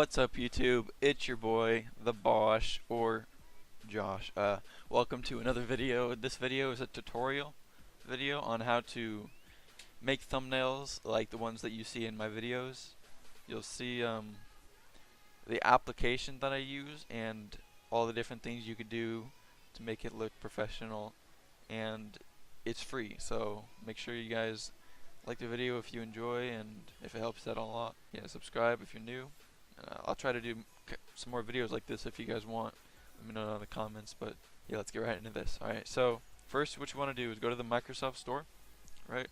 What's up, YouTube? It's your boy, the Bosch, or Josh. Welcome to another video. This video is a tutorial video on how to make thumbnails like the ones that you see in my videos. You'll see the application that I use and all the different things you could do to make it look professional, and it's free, so make sure you guys like the video if you enjoy, and if it helps out a lot, subscribe if you're new. I'll try to do some more videos like this if you guys want. Let me know in the comments, but yeah, let's get right into this. Alright, so first what you want to do is go to the Microsoft Store, right?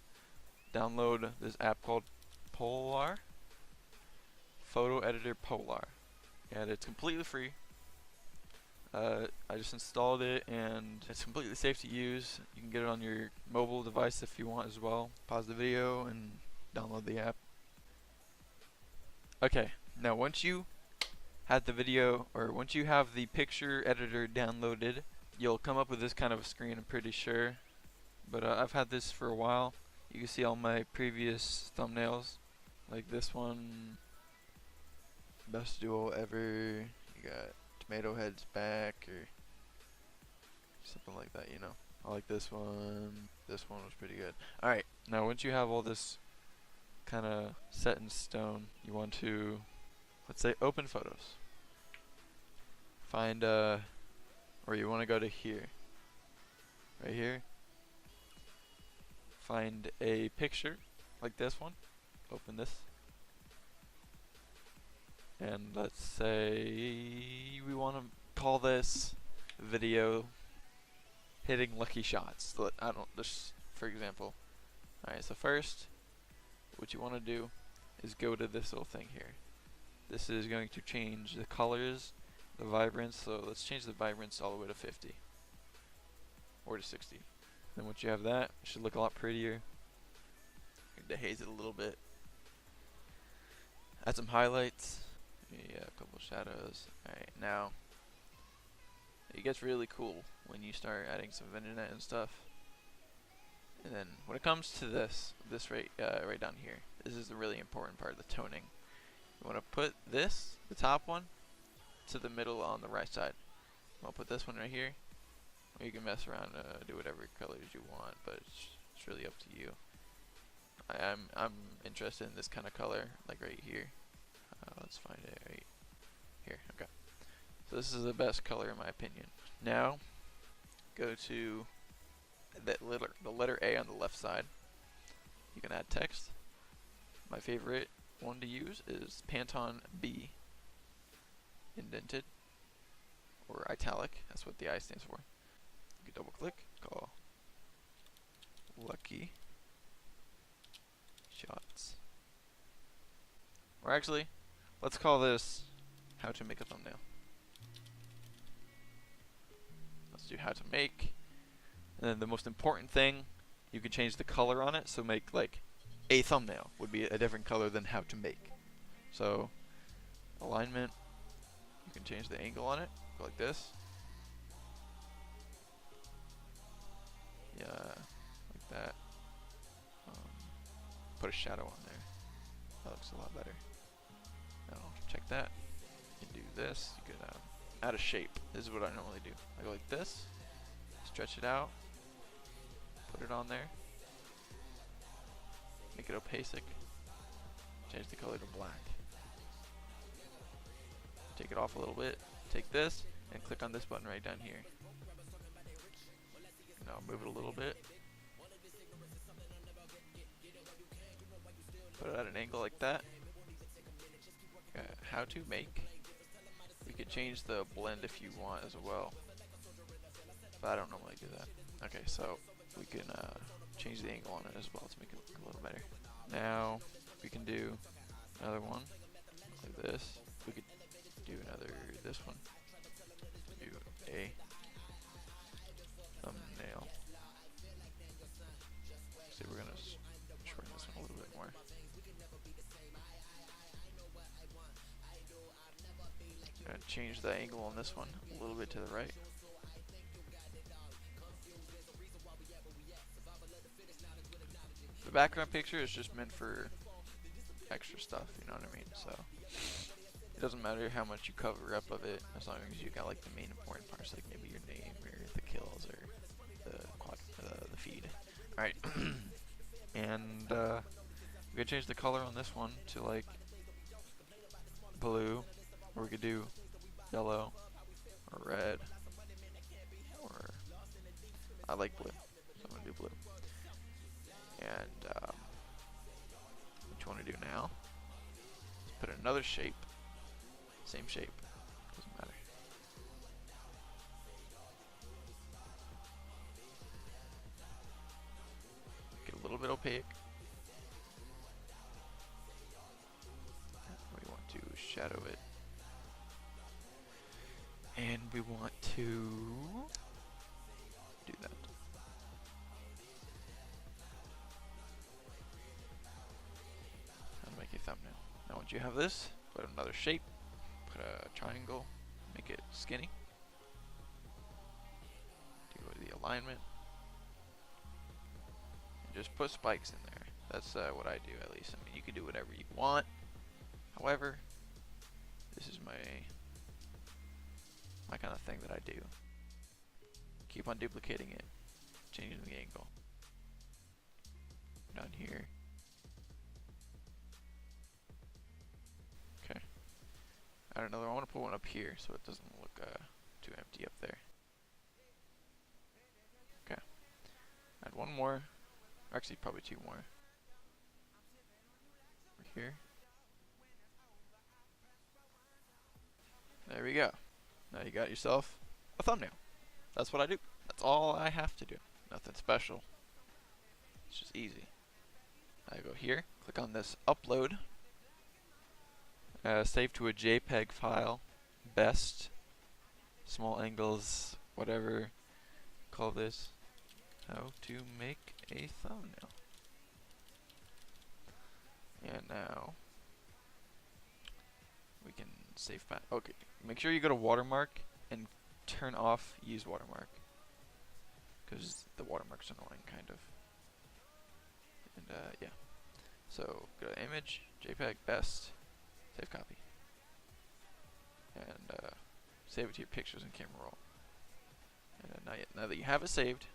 Download this app called Polar, Photo Editor Polar, and it's completely free. I just installed it and it's completely safe to use. You can get it on your mobile device if you want as well. Pause the video and download the app. Okay, now once you have the video, or once you have the picture editor downloaded, you'll come up with this kind of a screen, I'm pretty sure. But I've had this for a while. You can see all my previous thumbnails, like this one, best duo ever. You got Tomato Head's back, or something like that, you know. I like this one. This one was pretty good. Alright, now once you have all this kind of set in stone, you want to, let's say, open photos. Find or you want to go to here, right here. Find a picture like this one. Open this, and let's say we want to call this video hitting lucky shots. I don't, just for example. Alright, so first what you want to do is go to this little thing here. This is going to change the colors, the vibrance. So let's change the vibrance all the way to 50 or to 60. Then once you have that, it should look a lot prettier. Dehaze it a little bit. Add some highlights. Yeah, a couple shadows. Alright, now it gets really cool when you start adding some vignette and stuff. And then when it comes to this right down here, this is the really important part of the toning. You want to put this, the top one, to the middle on the right side. I'll put this one right here. Or you can mess around, do whatever colors you want, but it's really up to you. I'm interested in this kind of color, like right here. Let's find it right here. Okay. So this is the best color in my opinion. Now, go to the letter A on the left side. You can add text. My favorite one to use is Pantone B, indented or italic. That's what the I stands for. You can double click, call lucky shots. Or actually, let's call this how to make a thumbnail. Let's do how to make. And then the most important thing, you can change the color on it. So make like a thumbnail would be a different color than how to make. So alignment, you can change the angle on it, go like this. Yeah, like that. Put a shadow on there. That looks a lot better. Now check that. You can do this. You can add a shape. This is what I normally do. I go like this, stretch it out, put it on there, make it opaque, change the color to black, take it off a little bit, take this and click on this button right down here. Now move it a little bit, put it at an angle like that. How to make. You could change the blend if you want as well, but I don't normally do that. Okay, so we can change the angle on it as well to make it look a little better. Now we can do another one like this. We could do this one. Do a thumbnail. So we're gonna shorten this one a little bit more. Gonna change the angle on this one a little bit to the right. The background picture is just meant for extra stuff, you know what I mean? So It doesn't matter how much you cover up of it, as long as you got like the main important parts, like maybe your name or the kills or the feed. All right, and we could change the color on this one to like blue, or we could do yellow or red, or I like blue, so I'm gonna do blue. And what you want to do now is put another shape, same shape, doesn't matter. Get a little bit opaque. We want to shadow it. And we want to do that. How to make a thumbnail. Now once you have this, put another shape, put a triangle, make it skinny. Do the alignment. And just put spikes in there. That's what I do, at least. I mean, you can do whatever you want. However, this is my kind of thing that I do. Keep on duplicating it, changing the angle. Down here. Okay. Add another. I want to put one up here so it doesn't look too empty up there. Okay. Add one more. Actually, probably two more. Over here. There we go. Now you got yourself a thumbnail. That's what I do. That's all I have to do. Nothing special. It's just easy. I go here, click on this upload, save to a JPEG file, best, small angles, whatever, call this how to make a thumbnail. And now we can save file. Okay, make sure you go to watermark and turn off use watermark, because the watermark's annoying, kind of. And yeah, so go to image, JPEG, best, save copy, and save it to your pictures and camera roll. And now that you have it saved,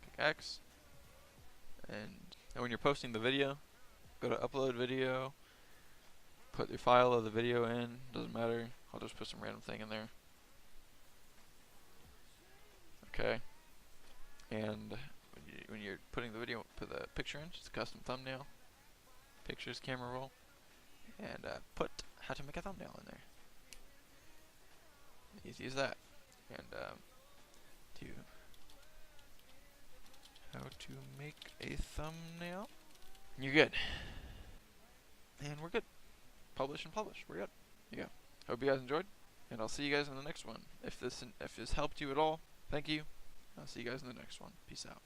click X, and when you're posting the video, go to upload video, put your file of the video in, doesn't matter, I'll just put some random thing in there. Okay, and when you're putting the video, put the picture in, just a custom thumbnail, pictures, camera roll, and put how to make a thumbnail in there. Easy as that. And to how to make a thumbnail. You're good. And we're good. Publish and publish. We're good. There you go. Hope you guys enjoyed, and I'll see you guys in the next one. If this helped you at all, thank you. I'll see you guys in the next one. Peace out.